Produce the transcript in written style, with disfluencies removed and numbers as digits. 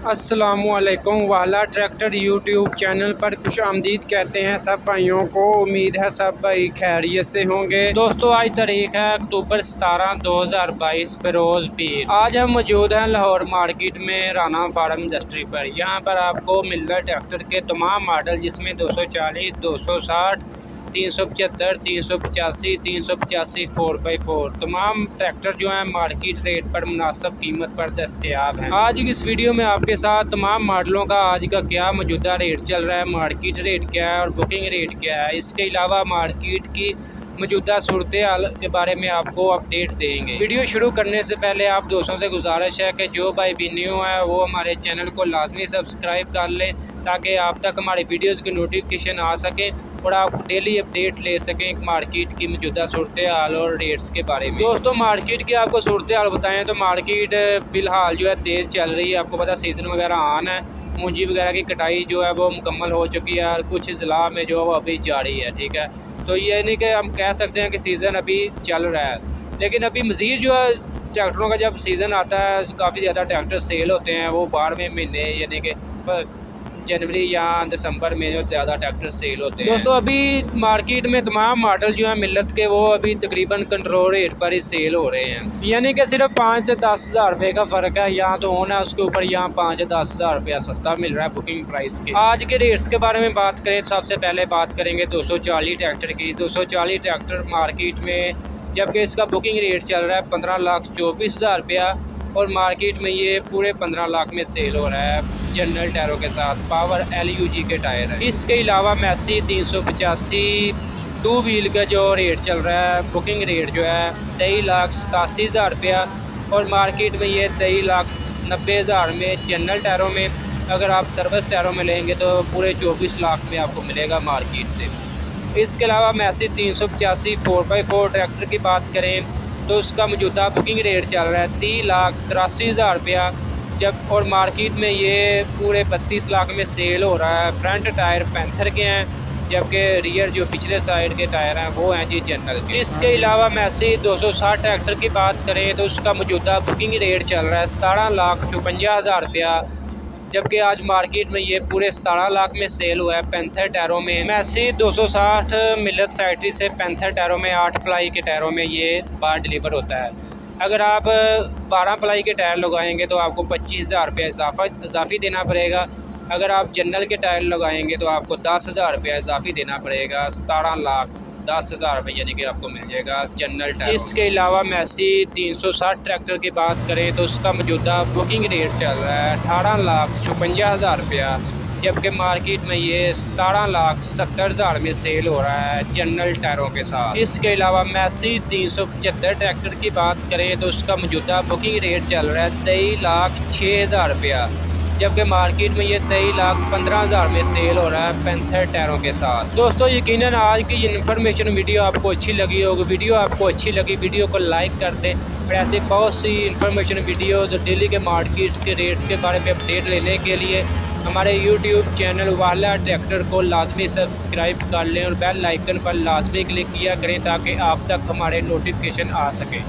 अस्सलामुअलैकुम वाला tractor YouTube channel पर खुश आमदीद कहते हैं सब भाइयों को। उम्मीद है सब भाई खैरियत से होंगे। दोस्तों आज तारीख है अक्टूबर 17 2022 बरोज़ पीर। आज हम मौजूद हैं लाहौर मार्केट में राना फार्म इंडस्ट्री पर। यहाँ पर आपको मिल रहा है ट्रैक्टर के तमाम मॉडल, जिसमें 240, 260, 375, 385, 385 4x4 तमाम ट्रैक्टर जो हैं मार्केट रेट पर मुनासिब कीमत पर दस्तयाब हैं। आज की इस वीडियो में आपके साथ तमाम मॉडलों का आज का क्या मौजूदा रेट चल रहा है, मार्केट रेट क्या है और बुकिंग रेट क्या है, इसके अलावा मार्केट की मौजूदा सूरत हाल के बारे में आपको अपडेट देंगे। वीडियो शुरू करने से पहले आप दोस्तों से गुजारिश है कि जो भाई भी न्यू है वो हमारे चैनल को लाजमी सब्सक्राइब कर लें, ताकि आप तक हमारी वीडियोस की नोटिफिकेशन आ सके और आप डेली अपडेट ले सकें मार्केट की मौजूदा सूरत हाल और रेट्स के बारे में। दोस्तों मार्केट की आपको सूरत हाल बताएं तो मार्केट फ़िलहाल जो है तेज़ चल रही है। आपको पता सीज़न वगैरह आन है, मूंजी वगैरह की कटाई जो है वो मुकम्मल हो चुकी है और कुछ ज़िला में जो है वो अभी जारी है। ठीक है, तो ये नहीं कि हम कह सकते हैं कि सीज़न अभी चल रहा है, लेकिन अभी मज़ीद जो है ट्रैक्टरों का जब सीज़न आता है काफ़ी ज़्यादा ट्रैक्टर सेल होते हैं। वो 12वें महीने यानी कि जनवरी या दिसंबर में जो ज़्यादा ट्रैक्टर सेल होते हैं। दोस्तों अभी मार्केट में तमाम मॉडल जो हैं मिलत के वो अभी तकरीबन कंट्रोल रेट पर ही सेल हो रहे हैं, यानी कि सिर्फ 5 से 10 हज़ार रुपये का फ़र्क है। यहाँ तो होना है उसके ऊपर यहाँ 5 से 10 हज़ार रुपया सस्ता मिल रहा है बुकिंग प्राइस के। आज के रेट्स के बारे में बात करें तो सबसे पहले बात करेंगे 240 ट्रैक्टर की। 240 ट्रैक्टर मार्केट में जबकि इसका बुकिंग रेट चल रहा है 15,24,000 रुपया और मार्केट में ये पूरे 15 लाख में सेल हो रहा है जनरल टायरों के साथ। पावर LUG के टायर है। इसके अलावा मैसी 385 टू व्हील का जो रेट चल रहा है बुकिंग रेट जो है 23,87,000 रुपया और मार्केट में ये 23,90,000 में जनरल टायरों में। अगर आप सर्विस टायरों में लेंगे तो पूरे 24 लाख में आपको मिलेगा मार्केट से। इसके अलावा मैसी 385 4x4 ट्रैक्टर की बात करें तो उसका मौजूदा बुकिंग रेट चल रहा है 30,83,000 रुपया जब और मार्केट में ये पूरे 32 लाख में सेल हो रहा है। फ्रंट टायर पैंथर के हैं जबकि रियर जो पिछले साइड के टायर हैं वो हैं जी जनरल के। इसके अलावा मैसी 260 ट्रैक्टर की बात करें तो उसका मौजूदा बुकिंग रेट चल रहा है 17,54,000 रुपया जबकि आज मार्केट में ये पूरे 17 लाख में सेल हुआ है पैंथर टायरों में। मैसी 260 मिलत फैक्ट्री से पैंथर टायरों में 8 प्लाई के टायरों में ये बार डिलीवर होता है। अगर आप 12 प्लाई के टायर लगाएंगे तो आपको 25,000 रुपया इजाफ़ी देना पड़ेगा। अगर आप जनरल के टायर लगाएंगे तो आपको 10,000 रुपया इजाफ़ी देना पड़ेगा। 17,10,000 रुपये यानी कि आपको मिल जाएगा जनरल टायर। इसके अलावा मैसी 360 ट्रैक्टर की बात करें तो उसका मौजूदा बुकिंग रेट चल रहा है 18,56,000 रुपया जबकि मार्केट में ये 17,70,000 में सेल हो रहा है जनरल टायरों के साथ। इसके अलावा मैसी 375 ट्रैक्टर की बात करें तो उसका मौजूदा बुकिंग रेट चल रहा है 23,06,000 रुपया जबकि मार्केट में ये 23,15,000 में सेल हो रहा है पैंथर टायरों के साथ। दोस्तों यकीनन आज की ये इन्फॉर्मेशन वीडियो आपको अच्छी लगी होगी। वीडियो आपको अच्छी लगी वीडियो को लाइक कर दें और ऐसे बहुत सी इन्फॉर्मेशन वीडियोज़ डेली के मार्केट के रेट्स के बारे में अपडेट लेने के लिए हमारे YouTube चैनल वाला ट्रैक्टर को लाजमी सब्सक्राइब कर लें और बेल आइकन पर लाजमी क्लिक किया करें ताकि आप तक हमारे नोटिफिकेशन आ सकें।